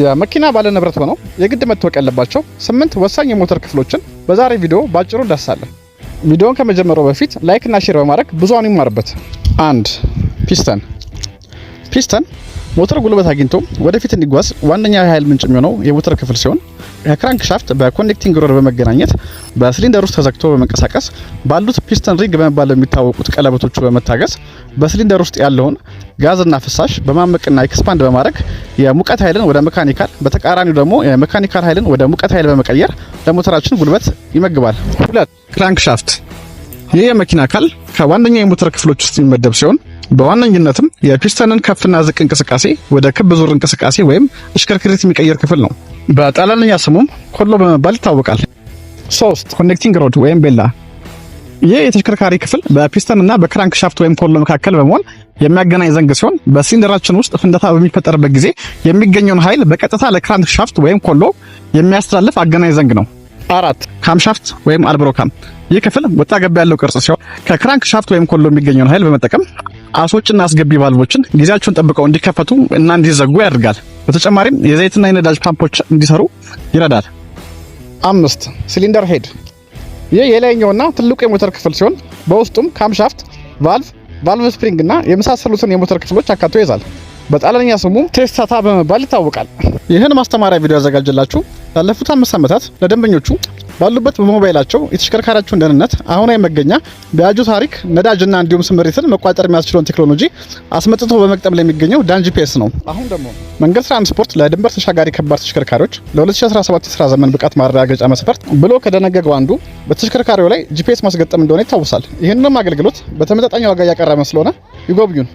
የመኪና ባለ ንብረት ሆነው የግድ መታወቅ ያለባቸው 8 ወሳኝ የሞተር ክፍሎችን በዛሬ ቪዲዮ ባጭሩ እንዳሳለን። ቪዲዮውን ከመጀመሩ በፊት ላይክ እና ሼር በማድረግ ብዙሃኑ ይማርበት። 1. ፒስተን ሞተር ጉልበት አግኝቶ ወደፊት እንዲጓዝ ዋነኛ የኃይል ምንጭ የሚሆነው የሞተር ክፍል ሲሆን ከክራንክ ሻፍት በኮኔክቲንግ ሮድ በመገናኘት በሲሊንደር ውስጥ ተዘግቶ በመንቀሳቀስ ባሉት ፒስተን ሪንግ በመባል የሚታወቁት ቀለበቶቹ በመታገዝ በሲሊንደር ውስጥ ያለውን ጋዝና ፍሳሽ በማመቅና ኤክስፓንድ በማድረግ የሙቀት ኃይልን ወደ ሜካኒካል፣ በተቃራኒው ደግሞ የሜካኒካል ኃይልን ወደ ሙቀት ኃይል በመቀየር ለሞተራችን ጉልበት ይመግባል። 2. ክራንክ ሻፍት ይህ የመኪና አካል ከዋነኛ የሞተር ክፍሎች ውስጥ የሚመደብ ሲሆን በዋነኝነትም የፒስተንን ከፍና ዝቅ እንቅስቃሴ ወደ ክብ ዙር እንቅስቃሴ ወይም እሽክርክሪት የሚቀየር ክፍል ነው። በጣሊያንኛ ስሙም ኮሎ በመባል ይታወቃል። 3. ኮኔክቲንግ ሮድ ወይም ቤላ ይህ የተሽከርካሪ ክፍል በፒስተንና በክራንክ ሻፍት ወይም ኮሎ መካከል በመሆን የሚያገናኝ ዘንግ ሲሆን በሲሊንደራችን ውስጥ ፍንዳታ በሚፈጠርበት ጊዜ የሚገኘውን ኃይል በቀጥታ ለክራንክ ሻፍት ወይም ኮሎ የሚያስተላልፍ አገናኝ ዘንግ ነው። 4. ካምሻፍት ወይም አልብሮካም ይህ ክፍል ወጣ ገባ ያለው ቅርጽ ሲሆን ከክራንክ ሻፍት ወይም ኮሎ የሚገኘውን ኃይል በመጠቀም አሶችና አስገቢ ቫልቮችን ጊዜያቸውን ጠብቀው እንዲከፈቱ እና እንዲዘጉ ያደርጋል። በተጨማሪም የዘይትና የነዳጅ ፓምፖች እንዲሰሩ ይረዳል። 5. ሲሊንደር ሄድ ይህ የላይኛውና ትልቁ የሞተር ክፍል ሲሆን በውስጡም ካምሻፍት፣ ቫልቭ ስፕሪንግ እና የመሳሰሉትን የሞተር ክፍሎች አካቶ ይዛል። በጣሊያንኛ ስሙም ቴስታታ በመባል ይታወቃል። ይህን ማስተማሪያ ቪዲዮ ያዘጋጀላችሁ ላለፉት 5 ዓመታት ለደንበኞቹ ባሉበት በሞባይላቸው የተሽከርካሪያቸውን ደህንነት፣ አሁናዊ መገኛ፣ ቢያጁ ታሪክ፣ ነዳጅና እንዲሁም ስምሪትን መቋጠር የሚያስችለውን ቴክኖሎጂ አስመጥቶ በመቅጠም ላይ የሚገኘው ዳን ጂፒኤስ ነው። አሁን ደግሞ መንገድ ትራንስፖርት ለድንበር ተሻጋሪ ከባድ ተሽከርካሪዎች ለ2017 የሥራ ዘመን ብቃት ማረጋገጫ መስፈርት ብሎ ከደነገገው አንዱ በተሽከርካሪው ላይ ጂፒኤስ ማስገጠም እንደሆነ ይታወሳል። ይህንንም አገልግሎት በተመጣጣኝ ዋጋ እያቀረበ ስለሆነ ይጎብኙን።